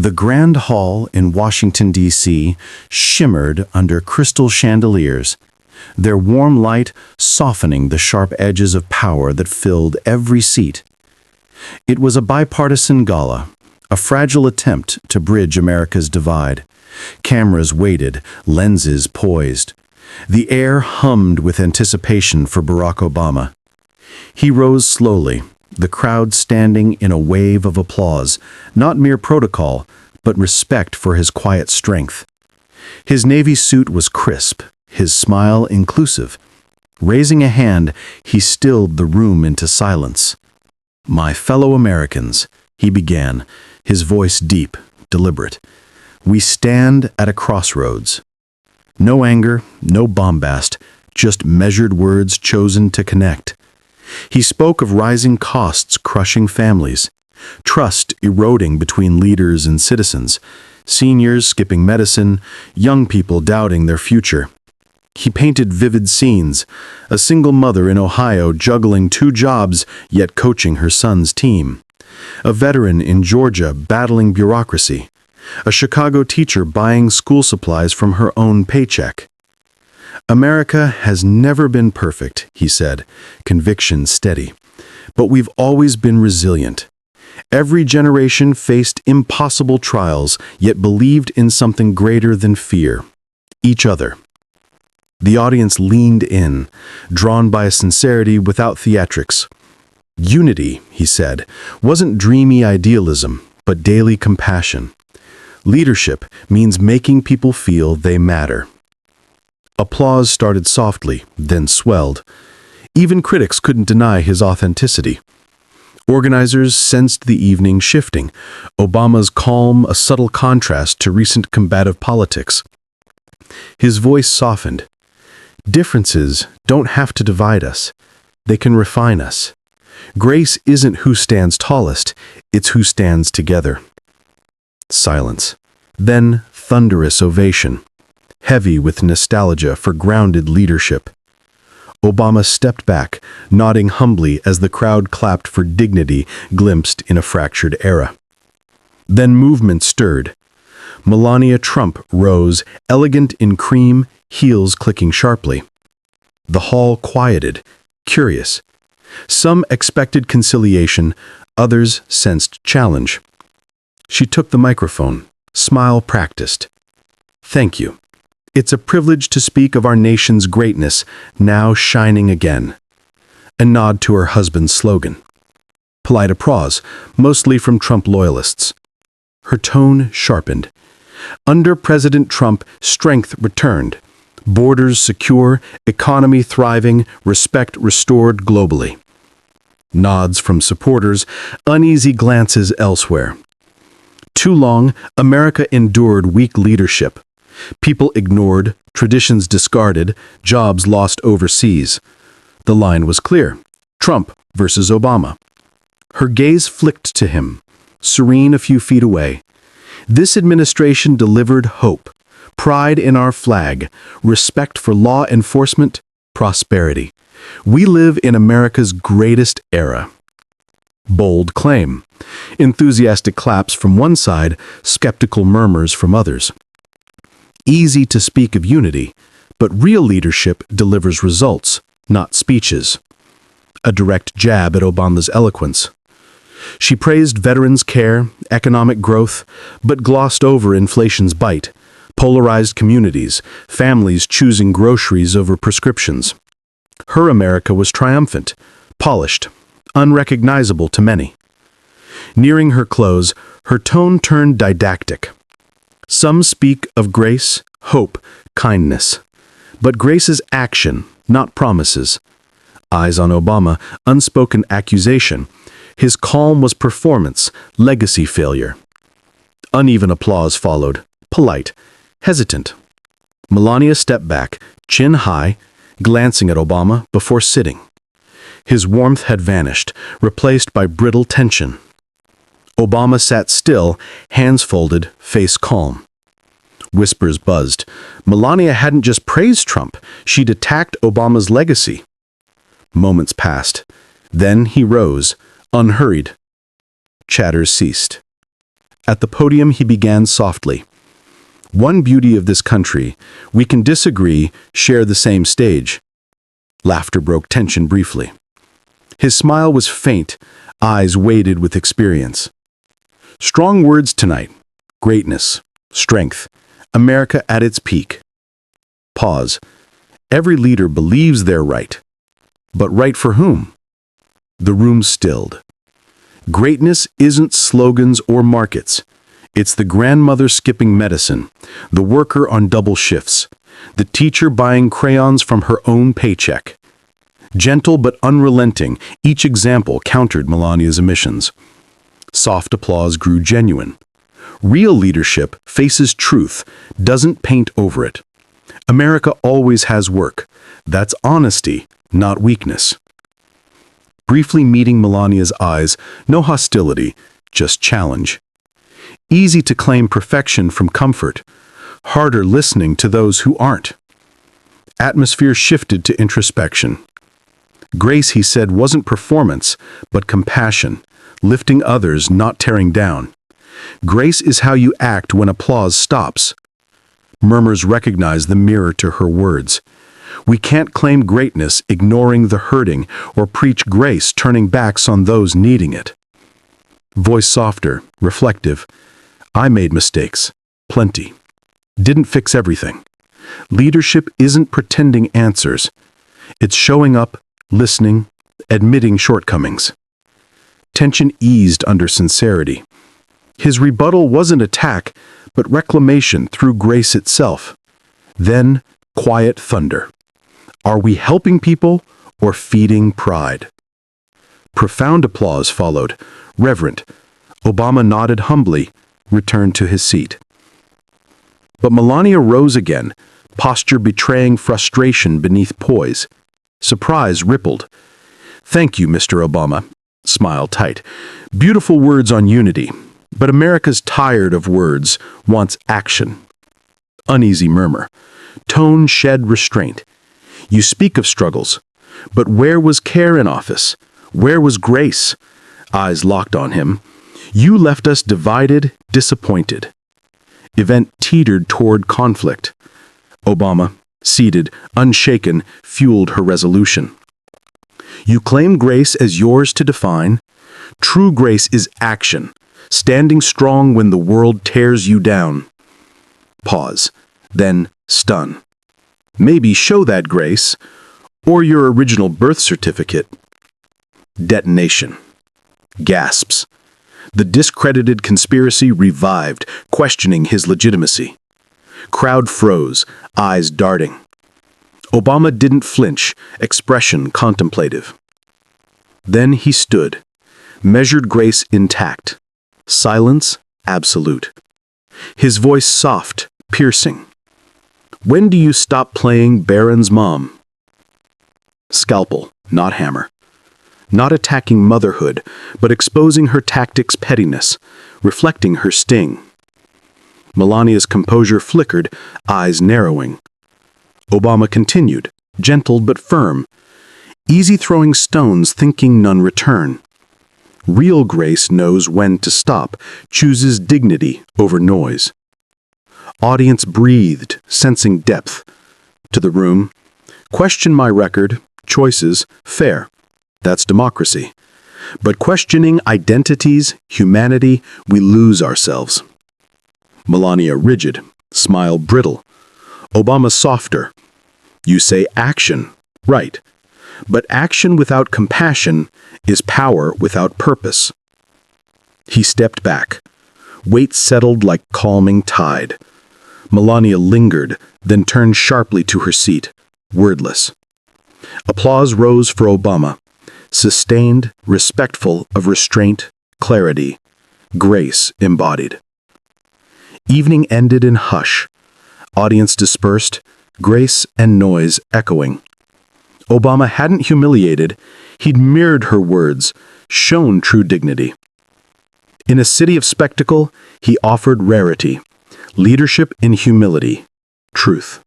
The Grand Hall in Washington, D.C. shimmered under crystal chandeliers, their warm light softening the sharp edges of power that filled every seat. It was a bipartisan gala, a fragile attempt to bridge America's divide. Cameras waited, lenses poised. The air hummed with anticipation for Barack Obama. He rose slowly, the crowd standing in a wave of applause, not mere protocol, but respect for his quiet strength. His navy suit was crisp, his smile inclusive. Raising a hand, he stilled the room into silence. "My fellow Americans," he began, his voice deep, deliberate. "We stand at a crossroads. No anger, no bombast, just measured words chosen to connect." He spoke of rising costs crushing families, trust eroding between leaders and citizens, seniors skipping medicine, young people doubting their future. He painted vivid scenes, a single mother in Ohio juggling 2 jobs yet coaching her son's team, a veteran in Georgia battling bureaucracy, a Chicago teacher buying school supplies from her own paycheck. "America has never been perfect," he said, conviction steady. "But we've always been resilient. Every generation faced impossible trials, yet believed in something greater than fear: each other." The audience leaned in, drawn by a sincerity without theatrics. "Unity," he said, "wasn't dreamy idealism, but daily compassion. Leadership means making people feel they matter." Applause started softly, then swelled. Even critics couldn't deny his authenticity. Organizers sensed the evening shifting, Obama's calm a subtle contrast to recent combative politics. His voice softened. "Differences don't have to divide us. They can refine us. Grace isn't who stands tallest, it's who stands together." Silence. Then thunderous ovation, heavy with nostalgia for grounded leadership. Obama stepped back, nodding humbly as the crowd clapped for dignity glimpsed in a fractured era. Then movement stirred. Melania Trump rose, elegant in cream, heels clicking sharply. The hall quieted, curious. Some expected conciliation, others sensed challenge. She took the microphone, smile practiced. "Thank you. It's a privilege to speak of our nation's greatness, now shining again." A nod to her husband's slogan. Polite applause, mostly from Trump loyalists. Her tone sharpened. Under President Trump, strength returned. Borders secure, economy thriving, respect restored globally. Nods from supporters, uneasy glances elsewhere. Too long, America endured weak leadership. People ignored, traditions discarded, jobs lost overseas. The line was clear: Trump versus Obama. Her gaze flicked to him, serene a few feet away. This administration delivered hope, pride in our flag, respect for law enforcement, prosperity. We live in America's greatest era. Bold claim. Enthusiastic claps from one side, skeptical murmurs from others. Easy to speak of unity, but real leadership delivers results, not speeches. A direct jab at Obama's eloquence. She praised veterans' care, economic growth, but glossed over inflation's bite, polarized communities, families choosing groceries over prescriptions. Her America was triumphant, polished, unrecognizable to many. Nearing her close, her tone turned didactic. Some speak of grace, hope, kindness. But grace is action, not promises. Eyes on Obama, unspoken accusation. His calm was performance, legacy failure. Uneven applause followed, polite, hesitant. Melania stepped back, chin high, glancing at Obama before sitting. His warmth had vanished, replaced by brittle tension. Obama sat still, hands folded, face calm. Whispers buzzed. Melania hadn't just praised Trump, she'd attacked Obama's legacy. Moments passed. Then he rose, unhurried. Chatter ceased. At the podium, he began softly. One beauty of this country, we can disagree, share the same stage. Laughter broke tension briefly. His smile was faint, eyes weighted with experience. Strong words tonight. Greatness, strength, America at its peak. Pause. Every leader believes they're right. But right for whom? The room stilled. Greatness isn't slogans or markets. It's the grandmother skipping medicine, the worker on double shifts, the teacher buying crayons from her own paycheck. Gentle but unrelenting, each example countered Melania's omissions. Soft applause grew genuine. Real leadership faces truth, doesn't paint over it. America always has work. That's honesty, not weakness. Briefly meeting Melania's eyes, no hostility, just challenge. Easy to claim perfection from comfort, harder listening to those who aren't. Atmosphere shifted to introspection. Grace, he said, wasn't performance, but compassion, lifting others, not tearing down. Grace is how you act when applause stops. Murmurs recognized the mirror to her words. We can't claim greatness ignoring the hurting or preach grace turning backs on those needing it. Voice softer, reflective. I made mistakes. Plenty. Didn't fix everything. Leadership isn't pretending answers. It's showing up, listening, admitting shortcomings. Tension eased under sincerity. His rebuttal wasn't attack, but reclamation through grace itself. Then, quiet thunder. Are we helping people or feeding pride? Profound applause followed. Reverent. Obama nodded humbly, returned to his seat. But Melania rose again, posture betraying frustration beneath poise. Surprise rippled. Thank you, Mr. Obama. Smile tight. Beautiful words on unity. But America's tired of words, wants action. Uneasy murmur. Tone shed restraint. You speak of struggles. But where was care in office? Where was grace? Eyes locked on him. You left us divided, disappointed. Event teetered toward conflict. Obama, seated, unshaken, fueled her resolution. You claim grace as yours to define. True grace is action, standing strong when the world tears you down. Pause, then stun. Maybe show that grace, or your original birth certificate. Detonation. Gasps. The discredited conspiracy revived, questioning his legitimacy. Crowd froze, eyes darting. Obama didn't flinch, expression contemplative. Then he stood, measured grace intact, silence absolute. His voice soft, piercing. When do you stop playing Baron's mom? Scalpel, not hammer. Not attacking motherhood, but exposing her tactics' pettiness, reflecting her sting. Melania's composure flickered, eyes narrowing. Obama continued, gentle but firm. Easy throwing stones, thinking none return. Real grace knows when to stop, chooses dignity over noise. Audience breathed, sensing depth. To the room, question my record, choices, fair. That's democracy. But questioning identities, humanity, we lose ourselves. Melania rigid, smile brittle. Obama softer. You say action, right. But action without compassion is power without purpose. He stepped back. Weight settled like calming tide. Melania lingered, then turned sharply to her seat, wordless. Applause rose for Obama. Sustained, respectful of restraint, clarity, grace embodied. Evening ended in hush. Audience dispersed, grace and noise echoing. Obama hadn't humiliated, he'd mirrored her words, shown true dignity. In a city of spectacle, he offered rarity, leadership in humility, truth.